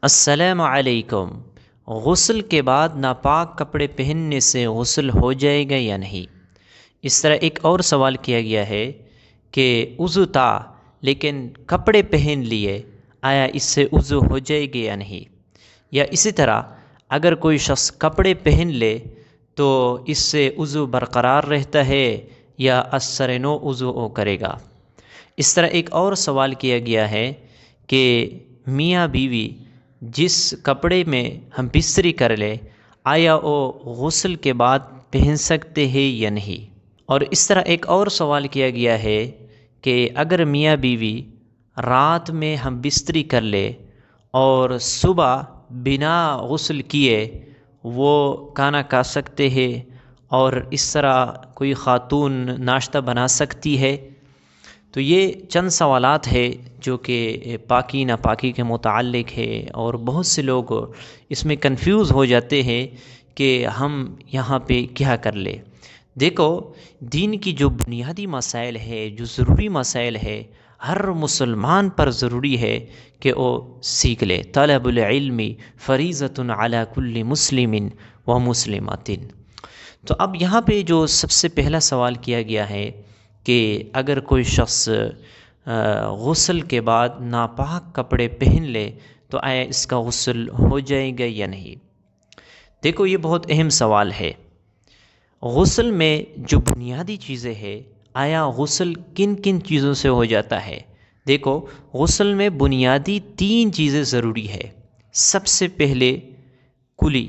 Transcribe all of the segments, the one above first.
السلام علیکم۔ غسل کے بعد ناپاک کپڑے پہننے سے غسل ہو جائے گا یا نہیں؟ اس طرح ایک اور سوال کیا گیا ہے کہ وضو تھا لیکن کپڑے پہن لیے، آیا اس سے وضو ہو جائے گا یا نہیں؟ یا اسی طرح اگر کوئی شخص کپڑے پہن لے تو اس سے وضو برقرار رہتا ہے یا اثر نو وضو کرے گا؟ اس طرح ایک اور سوال کیا گیا ہے کہ میاں بیوی جس کپڑے میں ہم بستری کر لیں، آیا وہ غسل کے بعد پہن سکتے ہیں یا نہیں؟ اور اس طرح ایک اور سوال کیا گیا ہے کہ اگر میاں بیوی رات میں ہم بستری کر لے اور صبح بنا غسل کیے وہ کھانا کھا سکتے ہیں، اور اس طرح کوئی خاتون ناشتہ بنا سکتی ہے؟ تو یہ چند سوالات ہے جو کہ پاکی ناپاکی کے متعلق ہے، اور بہت سے لوگ اس میں کنفیوز ہو جاتے ہیں کہ ہم یہاں پہ کیا کر لیں۔ دیکھو، دین کی جو بنیادی مسائل ہے، جو ضروری مسائل ہے، ہر مسلمان پر ضروری ہے کہ وہ سیکھ لے۔ طلب العلم فریضۃ علی کل مسلم و مسلمۃ۔ تو اب یہاں پہ جو سب سے پہلا سوال کیا گیا ہے کہ اگر کوئی شخص غسل کے بعد ناپاک کپڑے پہن لے تو آیا اس کا غسل ہو جائے گا یا نہیں؟ دیکھو، یہ بہت اہم سوال ہے۔ غسل میں جو بنیادی چیزیں ہیں، آیا غسل کن کن چیزوں سے ہو جاتا ہے؟ دیکھو، غسل میں بنیادی 3 چیزیں ضروری ہے۔ سب سے پہلے کلی،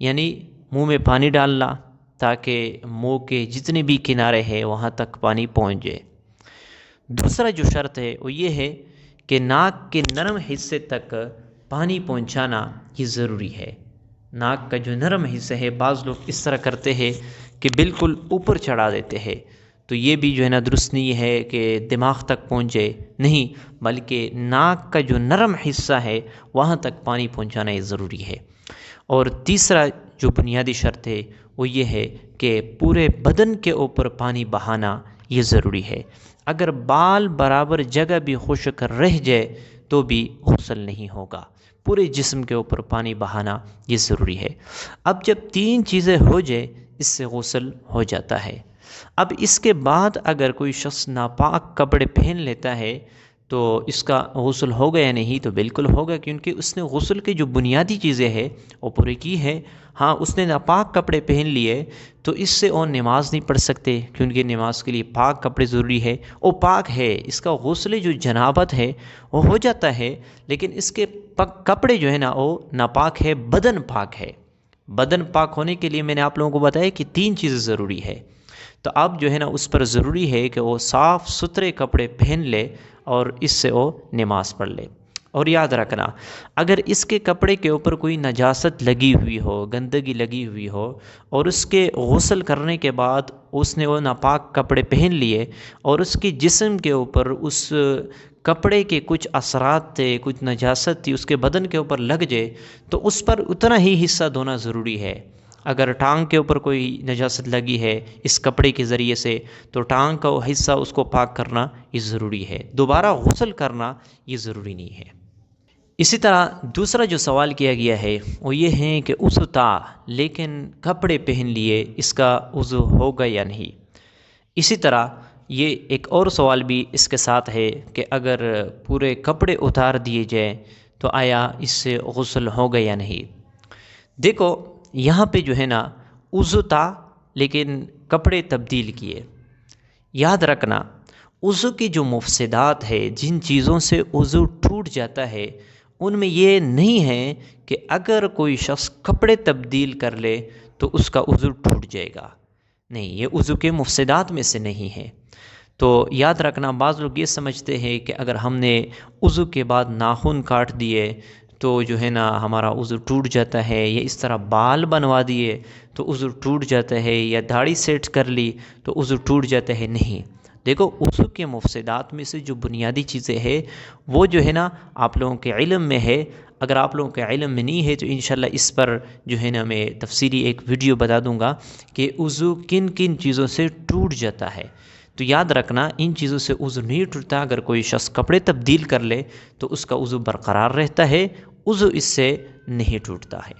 یعنی منہ میں پانی ڈالنا تاکہ منہ کے جتنے بھی کنارے ہیں وہاں تک پانی پہنچ جائے۔ دوسرا جو شرط ہے وہ یہ ہے کہ ناک کے نرم حصے تک پانی پہنچانا یہ ضروری ہے۔ ناک کا جو نرم حصہ ہے، بعض لوگ اس طرح کرتے ہیں کہ بالکل اوپر چڑھا دیتے ہیں، تو یہ بھی جو ہے نا درست نہیں ہے کہ دماغ تک پہنچے، نہیں، بلکہ ناک کا جو نرم حصہ ہے وہاں تک پانی پہنچانا یہ ضروری ہے۔ اور تیسرا جو بنیادی شرط ہے وہ یہ ہے کہ پورے بدن کے اوپر پانی بہانا یہ ضروری ہے۔ اگر بال برابر جگہ بھی خشک رہ جائے تو بھی غسل نہیں ہوگا۔ پورے جسم کے اوپر پانی بہانا یہ ضروری ہے۔ اب جب 3 چیزیں ہو جائے اس سے غسل ہو جاتا ہے۔ اب اس کے بعد اگر کوئی شخص ناپاک کپڑے پہن لیتا ہے تو اس کا غسل ہوگا یا نہیں؟ تو بالکل ہوگا، کیونکہ اس نے غسل کی جو بنیادی چیزیں ہیں وہ پوری کی ہے۔ ہاں، اس نے ناپاک کپڑے پہن لیے تو اس سے وہ نماز نہیں پڑھ سکتے، کیونکہ نماز کے لیے پاک کپڑے ضروری ہے۔ وہ پاک ہے، اس کا غسل جو جنابت ہے وہ ہو جاتا ہے، لیکن اس کے کپڑے جو ہے نا وہ ناپاک ہے، بدن پاک ہے۔ بدن پاک ہونے کے لیے میں نے آپ لوگوں کو بتایا کہ 3 چیزیں ضروری ہے۔ تو اب جو ہے نا اس پر ضروری ہے کہ وہ صاف ستھرے کپڑے پہن لے اور اس سے وہ نماز پڑھ لے۔ اور یاد رکھنا، اگر اس کے کپڑے کے اوپر کوئی نجاست لگی ہوئی ہو، گندگی لگی ہوئی ہو، اور اس کے غسل کرنے کے بعد اس نے وہ ناپاک کپڑے پہن لیے اور اس کے جسم کے اوپر اس کپڑے کے کچھ اثرات تھے، کچھ نجاست تھی، اس کے بدن کے اوپر لگ جائے تو اس پر اتنا ہی حصہ دھونا ضروری ہے۔ اگر ٹانگ کے اوپر کوئی نجاست لگی ہے اس کپڑے کے ذریعے سے تو ٹانگ کا وہ حصہ اس کو پاک کرنا یہ ضروری ہے، دوبارہ غسل کرنا یہ ضروری نہیں ہے۔ اسی طرح دوسرا جو سوال کیا گیا ہے وہ یہ ہے کہ وضو تھا لیکن کپڑے پہن لیے، اس کا وضو ہوگا یا نہیں؟ اسی طرح یہ ایک اور سوال بھی اس کے ساتھ ہے کہ اگر پورے کپڑے اتار دیے جائیں تو آیا اس سے غسل ہوگا یا نہیں؟ دیکھو، یہاں پہ جو ہے نا وضو تھا لیکن کپڑے تبدیل کیے۔ یاد رکھنا، وضو کی جو مفسدات ہے، جن چیزوں سے وضو ٹوٹ جاتا ہے، ان میں یہ نہیں ہے کہ اگر کوئی شخص کپڑے تبدیل کر لے تو اس کا وضو ٹوٹ جائے گا، نہیں، یہ وضو کے مفسدات میں سے نہیں ہے۔ تو یاد رکھنا، بعض لوگ یہ سمجھتے ہیں کہ اگر ہم نے وضو کے بعد ناخن کاٹ دیے تو جو ہے نا ہمارا وضو ٹوٹ جاتا ہے، یا اس طرح بال بنوا دیے تو وضو ٹوٹ جاتا ہے، یا داڑھی سیٹ کر لی تو وضو ٹوٹ جاتا ہے۔ نہیں، دیکھو، وضو کے مفسدات میں سے جو بنیادی چیزیں ہیں وہ جو ہے نا آپ لوگوں کے علم میں ہے۔ اگر آپ لوگوں کے علم میں نہیں ہے تو انشاءاللہ اس پر جو ہے نا میں تفصیلی ایک ویڈیو بتا دوں گا کہ وضو کن کن چیزوں سے ٹوٹ جاتا ہے۔ تو یاد رکھنا، ان چیزوں سے وضو نہیں ٹوٹتا۔ اگر کوئی شخص کپڑے تبدیل کر لے تو اس کا وضو برقرار رہتا ہے، وضو اس سے نہیں ٹوٹتا ہے۔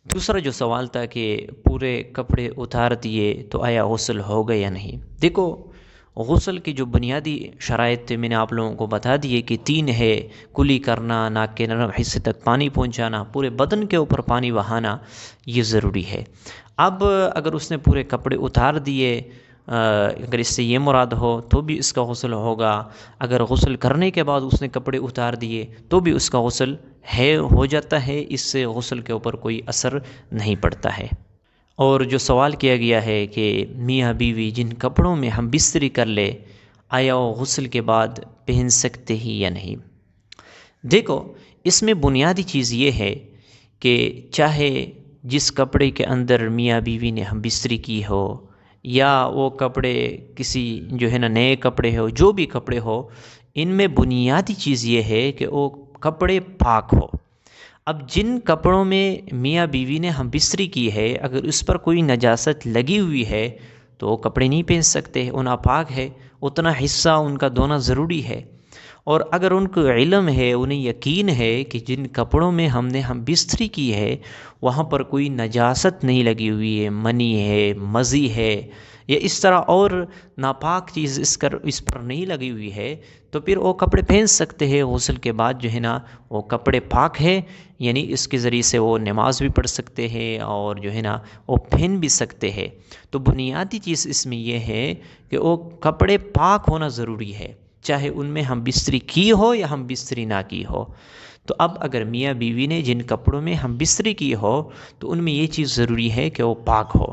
دوسرا جو سوال تھا کہ پورے کپڑے اتار دیے تو آیا غسل ہوگا یا نہیں؟ دیکھو، غسل کی جو بنیادی شرائط تھے میں نے آپ لوگوں کو بتا دیے کہ 3 ہے: کلی کرنا، ناک کے نرم حصے تک پانی پہنچانا، پورے بدن کے اوپر پانی بہانا، یہ ضروری ہے۔ اب اگر اس نے پورے کپڑے اتار دیے، اگر اس سے یہ مراد ہو تو بھی اس کا غسل ہوگا۔ اگر غسل کرنے کے بعد اس نے کپڑے اتار دیے تو بھی اس کا غسل ہو جاتا ہے، اس سے غسل کے اوپر کوئی اثر نہیں پڑتا ہے۔ اور جو سوال کیا گیا ہے کہ میاں بیوی جن کپڑوں میں ہم بستری کر لے، آیا وہ غسل کے بعد پہن سکتے ہی یا نہیں؟ دیکھو، اس میں بنیادی چیز یہ ہے کہ چاہے جس کپڑے کے اندر میاں بیوی نے ہم بستری کی ہو، یا وہ کپڑے کسی جو ہے نا نئے کپڑے ہو، جو بھی کپڑے ہو، ان میں بنیادی چیز یہ ہے کہ وہ کپڑے پاک ہو۔ اب جن کپڑوں میں میاں بیوی نے ہم بستری کی ہے، اگر اس پر کوئی نجاست لگی ہوئی ہے تو وہ کپڑے نہیں پہن سکتے، وہ ناپاک ہے، اتنا حصہ ان کا دھونا ضروری ہے۔ اور اگر ان کو علم ہے، انہیں یقین ہے کہ جن کپڑوں میں ہم نے بستری کی ہے وہاں پر کوئی نجاست نہیں لگی ہوئی ہے، منی ہے، مزی ہے، یا اس طرح اور ناپاک چیز اس پر نہیں لگی ہوئی ہے، تو پھر وہ کپڑے پہن سکتے ہیں۔ غسل کے بعد جو ہے نا وہ کپڑے پاک ہے، یعنی اس کے ذریعے سے وہ نماز بھی پڑھ سکتے ہیں اور جو ہے نا وہ پہن بھی سکتے ہیں۔ تو بنیادی چیز اس میں یہ ہے کہ وہ کپڑے پاک ہونا ضروری ہے، چاہے ان میں ہم بستری کی ہو یا ہم بستری نہ کی ہو۔ تو اب اگر میاں بیوی نے جن کپڑوں میں ہم بستری کی ہو تو ان میں یہ چیز ضروری ہے کہ وہ پاک ہو۔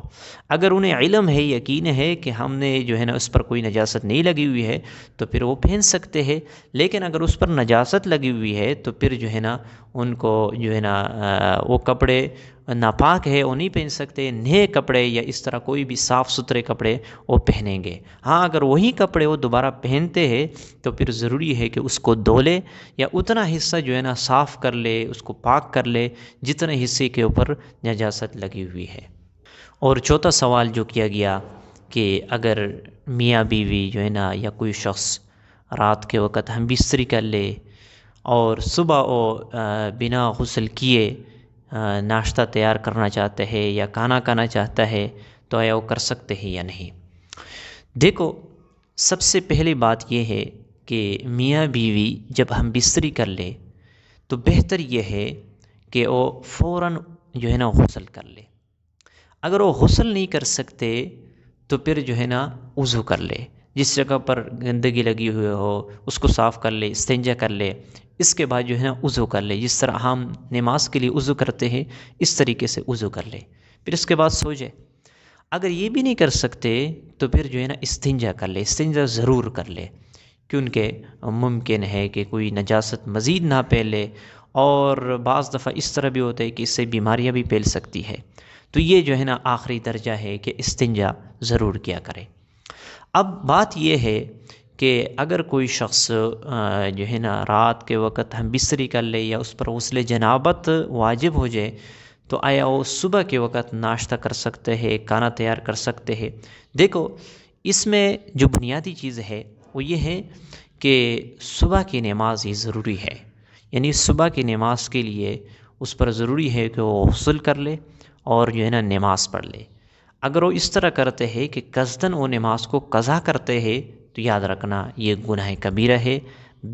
اگر انہیں علم ہے، یقین ہے کہ ہم نے جو ہے نا اس پر کوئی نجاست نہیں لگی ہوئی ہے تو پھر وہ پہن سکتے ہیں، لیکن اگر اس پر نجاست لگی ہوئی ہے تو پھر جو ہے نا ان کو جو ہے نا وہ کپڑے ناپاک ہے، وہ نہیں پہن سکتے۔ نئے کپڑے یا اس طرح کوئی بھی صاف ستھرے کپڑے وہ پہنیں گے۔ ہاں، اگر وہی کپڑے وہ دوبارہ پہنتے ہیں تو پھر ضروری ہے کہ اس کو دھو لے، یا اتنا حصہ جو ہے نا صاف کر لے، اس کو پاک کر لے جتنے حصے کے اوپر نجاست لگی ہوئی ہے۔ اور چوتھا سوال جو کیا گیا کہ اگر میاں بیوی جو ہے نا یا کوئی شخص رات کے وقت ہم بستری کر لے اور صبح وہ بنا غسل کیے ناشتہ تیار کرنا چاہتے ہیں یا کھانا کھانا چاہتا ہے تو آیا وہ کر سکتے ہیں یا نہیں؟ دیکھو، سب سے پہلی بات یہ ہے کہ میاں بیوی جب ہم بستری کر لے تو بہتر یہ ہے کہ وہ فوراً جو ہے نا غسل کر لے۔ اگر وہ غسل نہیں کر سکتے تو پھر جو ہے نا وضو کر لے، جس جگہ پر گندگی لگی ہوئی ہو اس کو صاف کر لے، استنجا کر لے، اس کے بعد جو ہے نا وضو کر لے۔ جس طرح ہم نماز کے لیے وضو کرتے ہیں اس طریقے سے وضو کر لے، پھر اس کے بعد سو جائے۔ اگر یہ بھی نہیں کر سکتے تو پھر جو ہے نا استنجا کر لے، استنجا ضرور کر لے، کیونکہ ممکن ہے کہ کوئی نجاست مزید نہ پھیلے، اور بعض دفعہ اس طرح بھی ہوتا ہے کہ اس سے بیماریاں بھی پھیل سکتی ہے۔ تو یہ جو ہے نا آخری درجہ ہے کہ استنجا ضرور کیا کرے۔ اب بات یہ ہے کہ اگر کوئی شخص جو ہے نا رات کے وقت ہم بستری کر لے یا اس پر غسل جنابت واجب ہو جائے تو آیا وہ صبح کے وقت ناشتہ کر سکتے ہیں، کھانا تیار کر سکتے ہیں؟ دیکھو، اس میں جو بنیادی چیز ہے وہ یہ ہے کہ صبح کی نماز ہی ضروری ہے، یعنی صبح کی نماز کے لیے اس پر ضروری ہے کہ وہ غسل کر لے اور جو ہے نا نماز پڑھ لے۔ اگر وہ اس طرح کرتے ہیں کہ قصداً وہ نماز کو قضا کرتے ہیں تو یاد رکھنا یہ گناہ کبیرہ ہے۔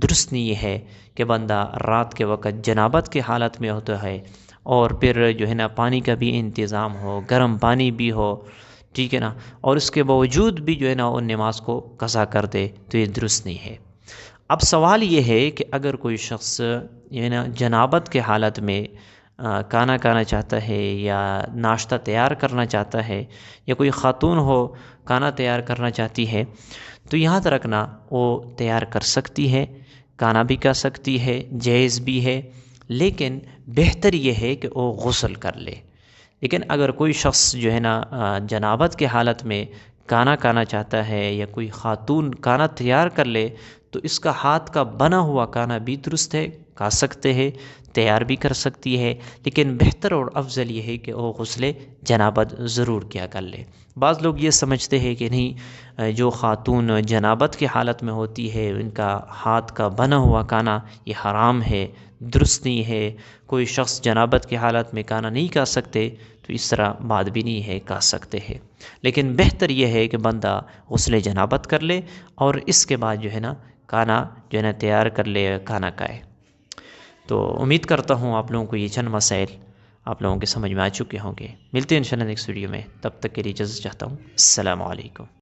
درست نہیں ہے کہ بندہ رات کے وقت جنابت کے حالت میں ہوتا ہے اور پھر جو ہے نا پانی کا بھی انتظام ہو، گرم پانی بھی ہو، ٹھیک ہے نا، اور اس کے باوجود بھی جو ہے نا وہ نماز کو قضا کر دے، تو یہ درست نہیں ہے۔ اب سوال یہ ہے کہ اگر کوئی شخص جو ہے نا جنابت کے حالت میں کھانا کھانا چاہتا ہے یا ناشتہ تیار کرنا چاہتا ہے، یا کوئی خاتون ہو کھانا تیار کرنا چاہتی ہے، تو یاد رکھنا وہ تیار کر سکتی ہے، کھانا بھی کھا سکتی ہے، جائز بھی ہے، لیکن بہتر یہ ہے کہ وہ غسل کر لے۔ لیکن اگر کوئی شخص جو ہے نا جنابت کے حالت میں کھانا کھانا چاہتا ہے یا کوئی خاتون کھانا تیار کر لے تو اس کا ہاتھ کا بنا ہوا کھانا بھی درست ہے، کھا سکتے ہیں، تیار بھی کر سکتی ہے، لیکن بہتر اور افضل یہ ہے کہ وہ غسل جنابت ضرور کیا کر لے۔ بعض لوگ یہ سمجھتے ہیں کہ نہیں، جو خاتون جنابت کی حالت میں ہوتی ہے ان کا ہاتھ کا بنا ہوا کھانا یہ حرام ہے۔ درست نہیں ہے، کوئی شخص جنابت کی حالت میں کھانا نہیں کھا سکتے، تو اس طرح بات بھی نہیں ہے، کھا سکتے ہیں۔ لیکن بہتر یہ ہے کہ بندہ غسل جنابت کر لے اور اس کے بعد جو ہے نا کھانا جو ہے نا تیار کر لے، کھانا کھائے۔ تو امید کرتا ہوں آپ لوگوں کو یہ چند مسائل آپ لوگوں کے سمجھ میں آ چکے ہوں گے۔ ملتے ہیں انشاءاللہ نیکسٹ ویڈیو میں، تب تک کے لیے اجازت چاہتا ہوں۔ السلام علیکم۔